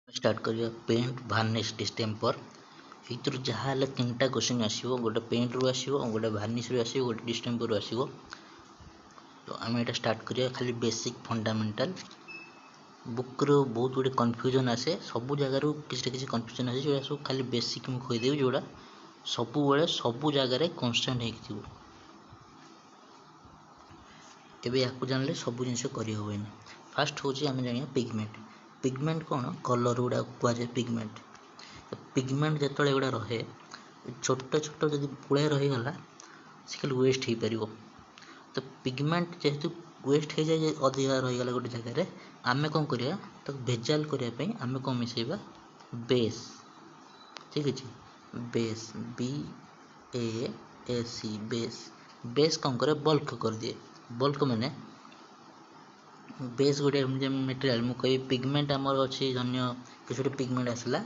Start करिया paint varnish distemper एथुरु जहाँ हेले तीनटा क्वेश्चन आसिबो गोटे पेंट रु आसिबो गोटे वार्निश रु आसिबो गोटे डिस्टेम्पर रु आसिबो। तो आम एटा स्टार्ट करिया खाली बेसिक फंडामेंटल बुक रो बहुत गुटे कन्फ्यूजन आसे सब जगार किसी कन्फ्यूजन आसे जो सब खाली बेसिक मुझे कहीदेवी जोड़ा सब बेले सब जगार कन्स्टांट हो एबे याकू जानले सब जिन करहबनी। फास्ट हूँ आम जाना पिगमेंट पिगमेंट कौन कलर गुड़ा कहुए पिगमेंट पिगमेंट जो गुड़ा रहे छोट छोट जब पुड़ा रहीगला से खाली वेस्ट हो पार। तो पिगमेंट जेहेतु वेस्ट हो जाए अधिका रहीगला गोटे जगार आम कौन करिया ताको भेजाल करने आम कौन मिसेबा बेस। ठीक अच्छे बेस BASE बेस बेस कौन करे बल्क कर दिए बल्क माने बेस गोटे मटेरियल मुझे कही पिगमेंट आमर अच्छी धन्य किसी गोटे पिगमेंट आसला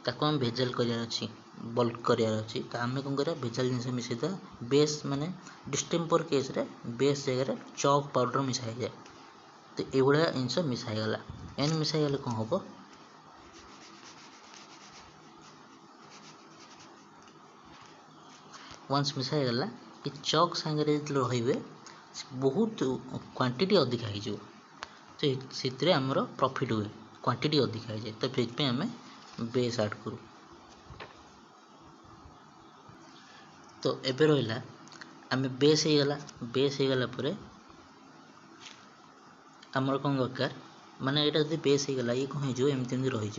ताको आम भेजाल करार अच्छी बल्क करार अच्छी तो आम कौन करा भेजाल जिन मिसेदा बेस माने डिस्टेम्पर केस रे बेस जगह चौक पाउडर मिसाई जाए। तो युवा जिन मिसाईगला एन मिसाईगले कौन हम वंस मिसाईगला कि चौक सांगे जो रे बहुत क्वांटिटी अधिका हो तो से आमर प्रॉफिट हुए क्वांटिटी अधिका हो जाए। तो फिर आम बेस ऐड करूँ। तो एबे रहा आम बेस हो गला पर आमर कौन दरकार माने यहाँ जब बेस हो गला ये कौन हो एमती रही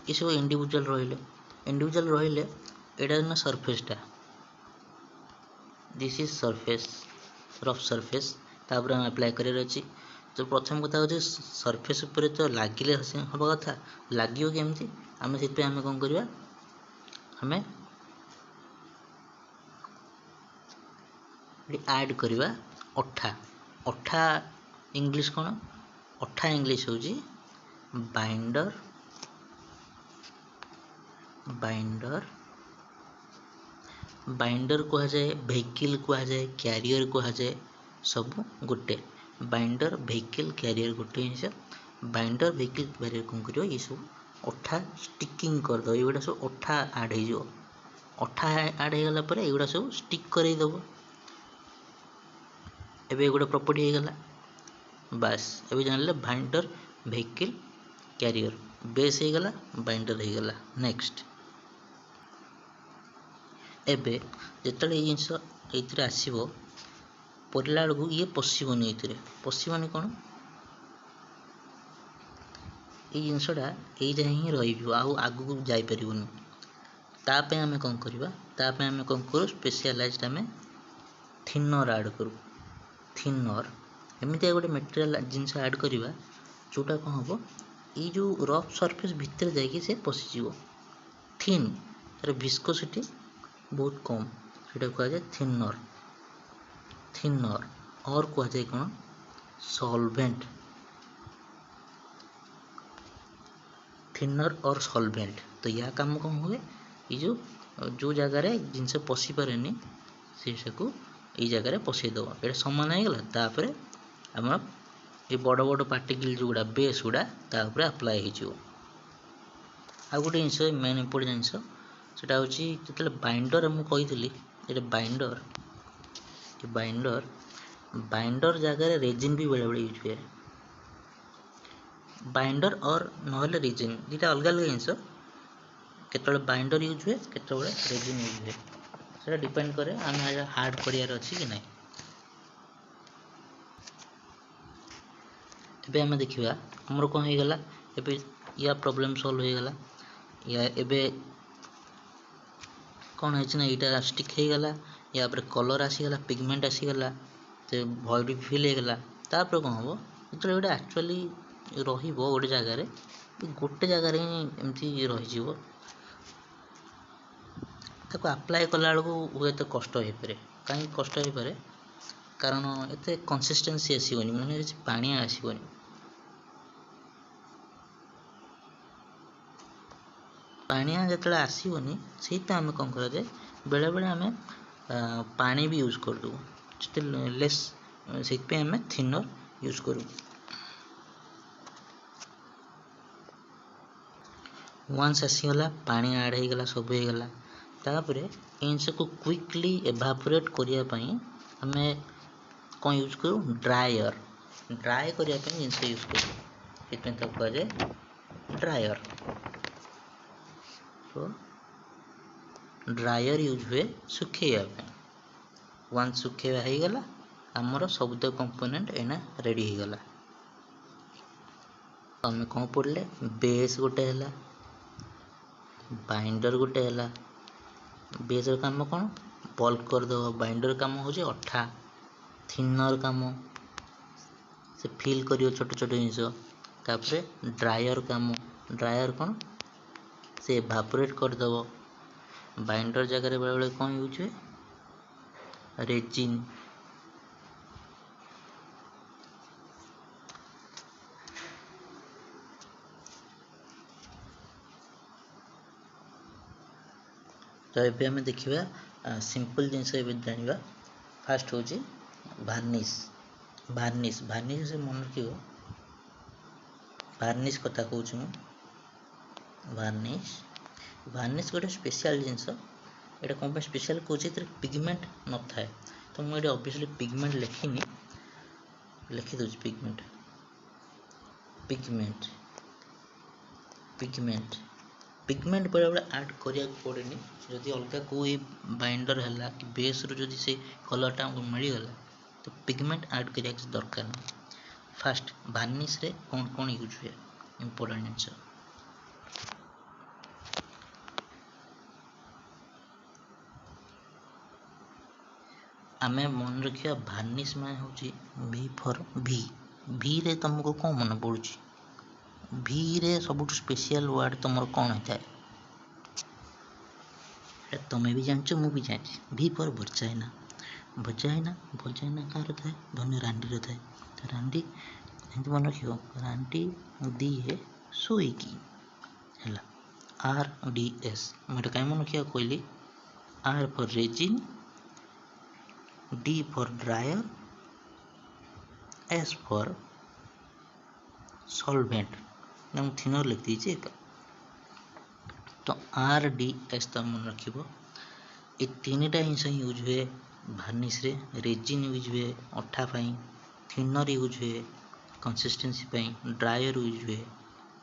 ये सब इंडिविजुअल रहिले यहाँ ना सरफेसटा this is surface rough surface तापर हम अप्लाई करार अच्छी। तो प्रथम कथा हूँ सरफेस उपर तो लगिले हवा कथा लगे केमती आम से कौन करवा आम ऐड करवा अठा अठा इंग्लिश कौन अठा इंग्लिश हूँ बाइंडर बाइंडर बाइंडर कह जाए वेहिकल कह जाए क्यारियर कह जाए सब गोटे बाइंडर वेहिकल क्यारियर गोटे जिन बाइंडर वेहिकल क्यारियर कौन कर ये सब अठा स्टिकिंग करदे ये सब अठा आड हो अठा आड हो गला ये सब स्टिक करदे एबे गोटे प्रॉपर्टी हो गला बास एबे जानले बाइंडर वेहिकल क्यारियर बेस हो गला बाइंडर हो गला। नेक्स्ट एबे जिते जिनस ये आसो पड़ला बेलू ये पशबनी ये पशबनी कौन ये जिनसटा ये हिं रगू को जापर ताप आम कौन करवा ताप आम कौन करूँ स्पेशलाइज्ड आम थिनर ऐड करूँ थिनर एमती गोटे मटेरियल जिनस ऐड करवा जोटा कौन हम ये जो रफ सरफेस भितर जाकि पशिज थिन तार विस्कोसिटी बहुत कम से कहुए थिनर थिनर और कहुए कौन सॉल्वेंट थिनर और सॉल्वेंट। तो या काम कौन हुए ये जो जगार जिनस पशि पारे से ये जगह पशेदब ये सामान होगला आम ये बड़ बड़ पार्टिकल जो गुड़ा बेस गुड़ा अप्लाई हो गोटे जिन मेन इम्पोर्टेंट जिन सेटा हूँ जो बाइंडर मुझे ये बाइंडर बाइंडर बाइंडर जगह रेजिन भी बेले यूज हुए बाइंडर और नहले रेजिन दुटा अलग अलग जिन केत बाइंडर यूज हुए केत रेजिन यूज हुए से डिपेंड करे आम हार्ड करार अच्छी कि ना। एबे आम देखा आमर कौन हो गला एबे या प्रॉब्लम सॉल्व हो गला या एबे कौन है ना यहाँ स्टिक हो गला या कलर आसीगला पिगमेंट आसीगला तो भय भी फिल हो गला तापर कौन हम जो गोटे एक्चुअली रोटे जगार गोटे जगार ही एमती रही अप्लाई कला बेलू हुए तो कष्ट हो पारे कहीं कष्ट हो पारे कारण एत कंसिस्टेंसी आसबनी मैंने पानिया आसबनी पानिया जो आसबनी से आम कौन कराए बेले बेले आम पानी भी यूज कर दो लेस से आम थिनर यूज करूँ। वन्स आसीगला पानी आड होगला सब होगला तापर जिनस को क्विकली एभापोरेट करने आम कौन यूज करूँ ड्रायर ड्राए करने जिनस यूज करें कहुए ड्रायर तो ड्रायर यूज हुए सुखेवाई वन्स सुखेवा होगला आमर सब कंपोनेंट एना रेडी होगला आम कौन पढ़ले बेस गोटे है बाइंडर गोटे है बेस काम कौन बल्क करदेव बाइंडर काम हो अठा थिनर काम से फिल कर छोट छोट जिनस तापर ड्रायर काम ड्रायर कौन से एभापोरेट करदेव बाइंडर जगह बेले बेले कौन यूज हुए रेजिन तो ये आम देखा सिंपल जिनस जाना फास्ट हूँ भार्निश भार्निश भार्निश से मन रख भार्निश कथा कहूँ भार्निश भार्निश गोटे स्पेशल जिनस यहाँ कौन स्पेशल कहे पिगमेंट न थाए तो मुझे ऑब्वियसली पिगमेंट लिखिनी लिखिदे पिगमेंट पिगमेंट पिगमेंट पिगमेंट बेले बेले आड करा पड़े जदि अलग को बाइंडर है कि बेस रू जदि से कलरटा हमको मिलगला तो पिगमेंट आड करा दरकार नहीं फास्ट भार्निश रे कौन कौन यूज हुए इम्पोर्टेंट जिनस आम मन रखा भार्निश मान हूँ वी फॉर वी वी रे तुमको कौन मन पड़ुची वी रे सब स्पेशल वर्ड तुम कौन होता है तुम्हें भी जान मुझे जानी V for vagina vagina vagina कार थाए धन्य रांडी थाए तो रांडी मन रख रांडी दिए शोईकी है RDS मैं कहीं मन रखा कहली R for resin D for dryer S for solvent मैं थिनर लिख दीजिए तो RDS तो मन रख ये तीन टा जिनस यूज हुए भार्निश रे रेजिन यूज हुए अठा थिनर यूज हुए कंसिस्टेंसी ड्रायर यूज हुए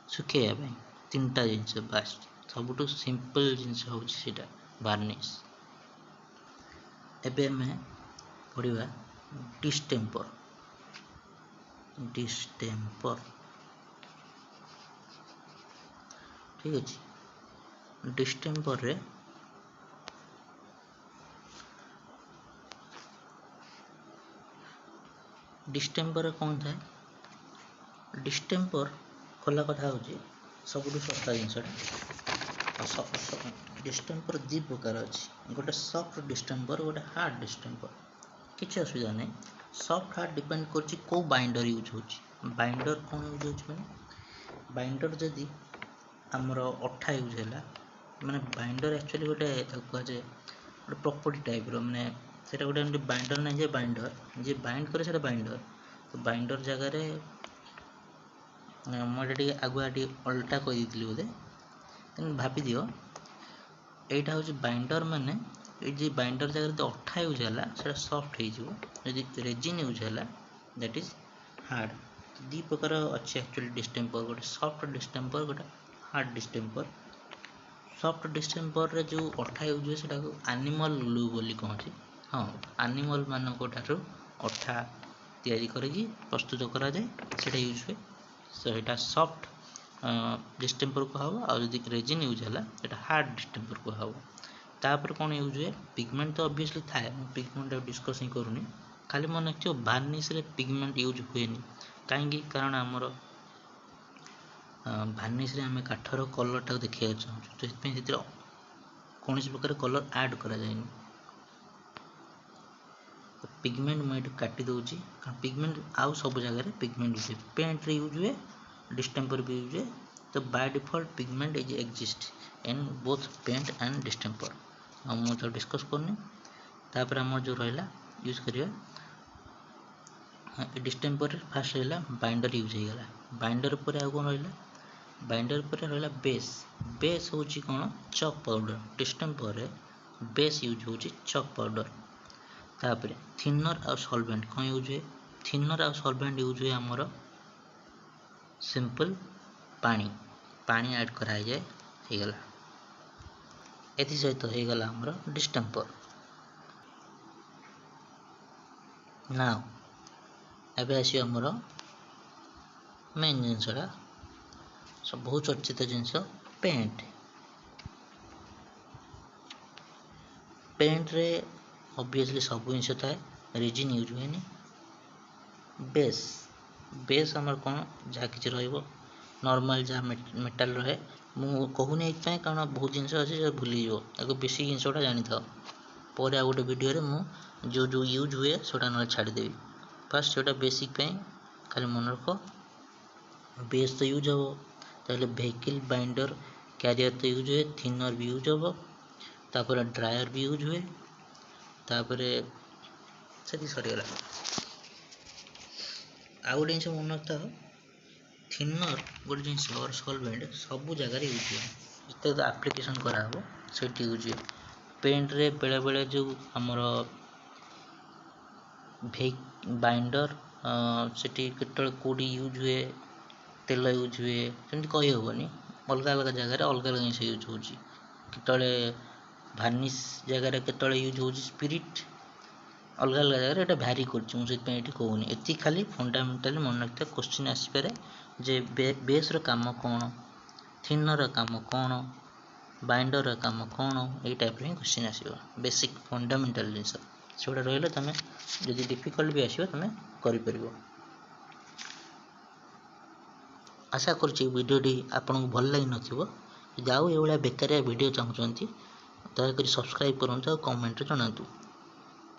सुखेवा तीन टा जिनस बास सब सिंपल जिनस हूँ भार्निश एबे मैं पढ़ा डिस्टेम्पर डिस्टेम्पर ठीक अच्छे डिस्टेम्पर रे डिस्टेम्पर कौन थाए डिस्टेम्पर खोला कथा हूँ सब सस्ता जिनसा डिस्टेम्पर दी प्रकार अच्छी गोटे सॉफ्ट डिस्टेम्पर गोटे हार्ड डिस्टेम्पर किसी असुविधा नहीं सॉफ्ट हार्ड डिपेंड कर बाइंडर यूज हो बाइंडर कौन यूज हो बाइंडर जदि आमर अठा यूज है मैंने बाइंडर एक्चुअली गोटे कहुए गोटे प्रॉपर्टी टाइप माने सेटा गोटे बाइंडर ना जे बाइंडर जे बाइंड करे बाइंडर तो बाइंडर जगार मुझे आगुआ अल्टा कही बोधे भाभी दियो यहाँ हूँ बाइंडर माने ये बाइंडर जगह जो अठा यूज है सॉफ्ट हो रेजिन यूज है दैट इज हार्ड दी प्रकार अच्छे एक्चुअली डिस्टेम्पर गोटे सॉफ्ट डिस्टेम्पर गोटे हार्ड डिस्टेम्पर सॉफ्ट डिस्टेम्पर रे जो अठा यूज हुए से एनिमल ग्लू बोली कहते हाँ एनिमल मानक ठारू अठा तैयारी करके प्रस्तुत करा जाए से यूज हुए सो यहाँ सॉफ्ट डिस्टेम्पर कहब आदि रेजिन यूज है ये हार्ड डिस्टेम्पर कहब तापर कौन यूज हुए पिगमेंट तो ऑब्वियसली थाए पिगमेंट डिस्कस ही करूनी खाली मन रखियो भार्निश रे पिगमेंट यूज हुए कहीं कारण आमर भार्निश रे आम काठर कलर टा देखा चाहूँ तो कौन प्रकार कलर ऐड करा जाए पिगमेंट मुझे काटी दूसरी कारण पिगमेंट आउ सब जगह पिगमेंट यूज हुए पेंट रे यूज हुए डिस्टेम्पर भी यूज हुए तो by default pigment is exist in both paint and distemper मुझे डिस्कस करनी तापर आम जो रहा यूज करिया डिस्टेम्पर फास्ट रहा बाइंडर यूज होगा बाइंडर पर आउ कौन रहा बाइंडर पर रहा बेस बेस हूँ कौन chalk powder distemper base use हो चॉक पाउडर तापर थिनर आ सॉल्वेंट कौन यूज हुए थिनर आ सॉल्वेंट यूज हुए आमर सिंपल पानी पानी ऐड कराई जाए ହେଇଗଲା एथि सहित ହେଇଗଲା आमर डिस्टेम्पर नाउ एबे आसी आमर मेन जिनसटा सब बहुत चर्चित जिनस पेंट पेंट रे ऑब्वियसली सब जिनस थाए रेजिन यूज हुए बेस बेस आमर कौन जहाँ किसी रहिबो नॉर्मल जहाँ मेटल रहे मु कहूनी एइथाय कारण बहुत जिनस अछि जे भूली जो एगो बेसिक जिनसटा जानि थाओ पर आ गोटे वीडियो रे मु जो जो यूज हुए सोटा न छाड़ी देबी फर्स्ट जोटा बेसिक पे खाली मन रख बेस तो यूज हो ताहले व्हीकल बाइंडर कैरियर तो यूज हुए थिनर भी यूज हो तापर ड्रायर भी यूज हुए तापर से सरीगला आ गोटे जिन मन रखता थिनर गोटे जिन सॉल्वेंट सब जगह यूज हुए जिते आप्लिकेसन कराहब से यूज हुए पेंट रे बेले बेले जो आमर बाइंडर सेठी केतल कोडी यूज हुए तेल यूज हुए सेमती कही हेबनी अलग अलग जगह अलग अलग जिन यूज हो केतले भार्निश जगह केतले यूज हो स्पिरिट अलग अलग जगह एटा भ्यारी करछि मु सेति एठी कहूनी एति खाली फंडामेंटली मन रखते क्वेश्चन आसी पारे जे बेस रो काम कोन थिनर रो काम कोन बाइंडर रो काम कोन ए टाइप रे क्वेश्चन आसीबो बेसिक फंडामेंटल जिंस सेटा रहले तमे जदि डिफिकल्ट भी आसीबो तमे करि परिबो आशा करछि वीडियोटी आपन को भल लागि नथिबो जाऊ ए बेकारिया वीडियो चाहूचंती दया करी सब्सक्राइब करंतु और कमेंट रे जणांतु।